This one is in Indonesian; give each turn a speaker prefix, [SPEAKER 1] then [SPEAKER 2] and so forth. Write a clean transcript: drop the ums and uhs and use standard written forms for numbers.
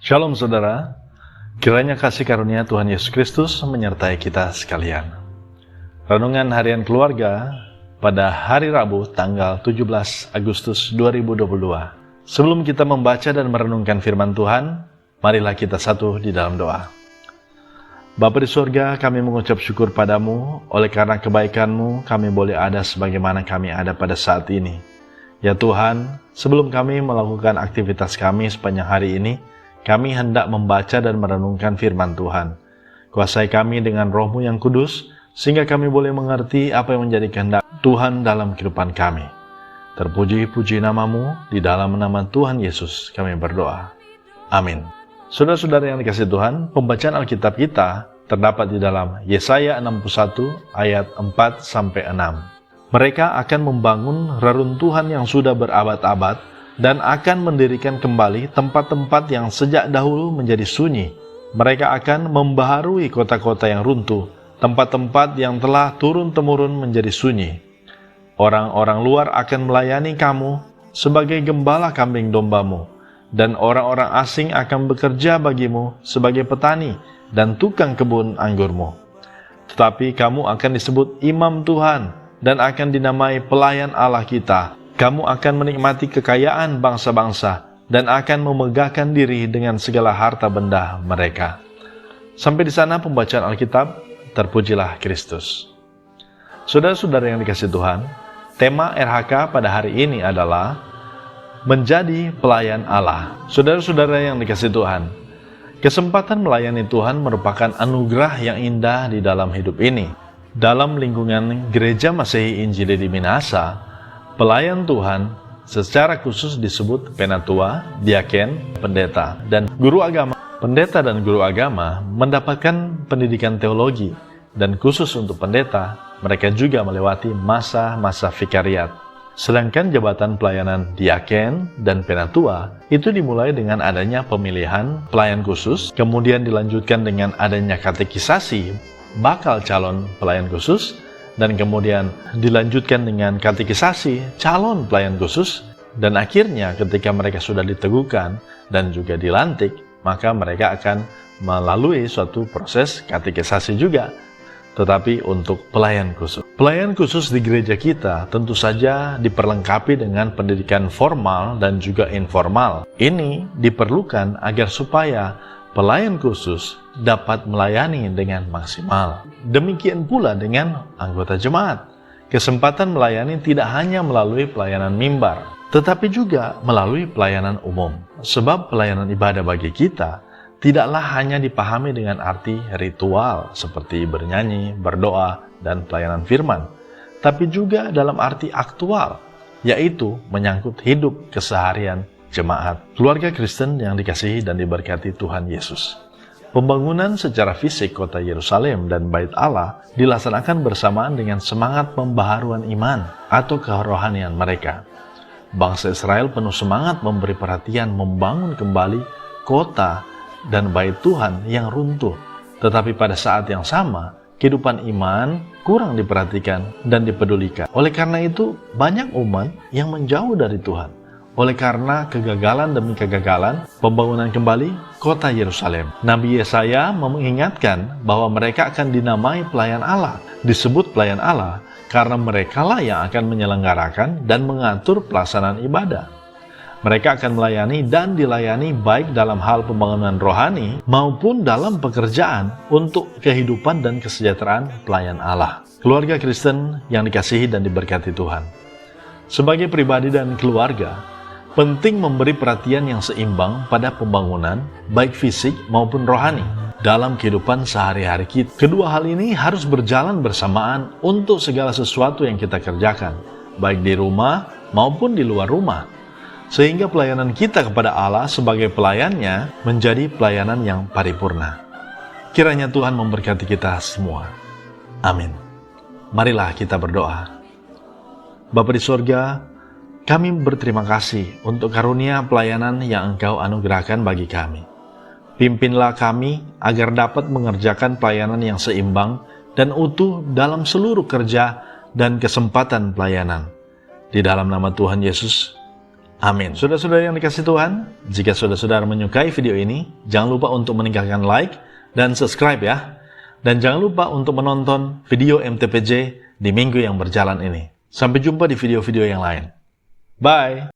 [SPEAKER 1] Shalom saudara, kiranya kasih karunia Tuhan Yesus Kristus menyertai kita sekalian. Renungan harian keluarga pada hari Rabu tanggal 17 Agustus 2022. Sebelum kita membaca dan merenungkan firman Tuhan, marilah kita satu di dalam doa. Bapa di surga, kami mengucap syukur padamu, oleh karena kebaikan-Mu kami boleh ada sebagaimana kami ada pada saat ini. Ya Tuhan, sebelum kami melakukan aktivitas kami sepanjang hari ini, kami hendak membaca dan merenungkan firman Tuhan. Kuasai kami dengan Roh-Mu yang kudus, sehingga kami boleh mengerti apa yang menjadi kehendak Tuhan dalam kehidupan kami. Terpuji-puji nama-Mu, di dalam nama Tuhan Yesus kami berdoa. Amin. Saudara-saudara yang dikasihi Tuhan, pembacaan Alkitab kita terdapat di dalam Yesaya 61 ayat 4-6. Mereka akan membangun reruntuhan yang sudah berabad-abad, dan akan mendirikan kembali tempat-tempat yang sejak dahulu menjadi sunyi. Mereka akan membaharui kota-kota yang runtuh, tempat-tempat yang telah turun-temurun menjadi sunyi. Orang-orang luar akan melayani kamu sebagai gembala kambing dombamu, dan orang-orang asing akan bekerja bagimu sebagai petani dan tukang kebun anggurmu. Tetapi kamu akan disebut imam Tuhan, dan akan dinamai pelayan Allah kita. Kamu akan menikmati kekayaan bangsa-bangsa dan akan memegahkan diri dengan segala harta benda mereka. Sampai di sana pembacaan Alkitab, terpujilah Kristus. Saudara-saudara yang dikasihi Tuhan, tema RHK pada hari ini adalah menjadi pelayan Allah. Saudara-saudara yang dikasihi Tuhan, kesempatan melayani Tuhan merupakan anugerah yang indah di dalam hidup ini. Dalam lingkungan Gereja Masehi Injili di Minahasa, pelayan Tuhan secara khusus disebut penatua, diaken, pendeta, dan guru agama. Pendeta dan guru agama mendapatkan pendidikan teologi, dan khusus untuk pendeta, mereka juga melewati masa-masa vikariat. Sedangkan jabatan pelayanan diaken dan penatua itu dimulai dengan adanya pemilihan pelayan khusus, kemudian dilanjutkan dengan adanya katekisasi bakal calon pelayan khusus, dan kemudian dilanjutkan dengan katekisasi calon pelayan khusus, dan akhirnya ketika mereka sudah diteguhkan dan juga dilantik, maka mereka akan melalui suatu proses katekisasi juga, tetapi untuk pelayan khusus. Pelayan khusus di gereja kita tentu saja diperlengkapi dengan pendidikan formal dan juga informal. Ini diperlukan agar supaya pelayan khusus dapat melayani dengan maksimal. Demikian pula dengan anggota jemaat. Kesempatan melayani tidak hanya melalui pelayanan mimbar, tetapi juga melalui pelayanan umum. Sebab pelayanan ibadah bagi kita tidaklah hanya dipahami dengan arti ritual seperti bernyanyi, berdoa, dan pelayanan firman, tapi juga dalam arti aktual, yaitu menyangkut hidup keseharian jemaat, keluarga Kristen yang dikasihi dan diberkati Tuhan Yesus. Pembangunan secara fisik kota Yerusalem dan Bait Allah dilaksanakan bersamaan dengan semangat pembaharuan iman atau kerohanian mereka. Bangsa Israel penuh semangat memberi perhatian membangun kembali kota dan Bait Tuhan yang runtuh. Tetapi pada saat yang sama, kehidupan iman kurang diperhatikan dan dipedulikan. Oleh karena itu, banyak umat yang menjauh dari Tuhan. Oleh karena kegagalan demi kegagalan pembangunan kembali kota Yerusalem, Nabi Yesaya mengingatkan bahwa mereka akan dinamai pelayan Allah. Disebut pelayan Allah karena merekalah yang akan menyelenggarakan dan mengatur pelaksanaan ibadah. Mereka akan melayani dan dilayani baik dalam hal pembangunan rohani maupun dalam pekerjaan untuk kehidupan dan kesejahteraan pelayan Allah. Keluarga Kristen yang dikasihi dan diberkati Tuhan. Sebagai pribadi dan keluarga, penting memberi perhatian yang seimbang pada pembangunan, baik fisik maupun rohani, dalam kehidupan sehari-hari kita. Kedua hal ini harus berjalan bersamaan untuk segala sesuatu yang kita kerjakan, baik di rumah maupun di luar rumah, sehingga pelayanan kita kepada Allah sebagai pelayannya menjadi pelayanan yang paripurna. Kiranya Tuhan memberkati kita semua. Amin. Marilah kita berdoa. Bapa di surga, kami berterima kasih untuk karunia pelayanan yang Engkau anugerahkan bagi kami. Pimpinlah kami agar dapat mengerjakan pelayanan yang seimbang dan utuh dalam seluruh kerja dan kesempatan pelayanan. Di dalam nama Tuhan Yesus, Amin. Saudara-saudara yang dikasih Tuhan, jika saudara-saudara menyukai video ini, jangan lupa untuk meninggalkan like dan subscribe ya. Dan jangan lupa untuk menonton video MTPJ di minggu yang berjalan ini. Sampai jumpa di video-video yang lain. Bye!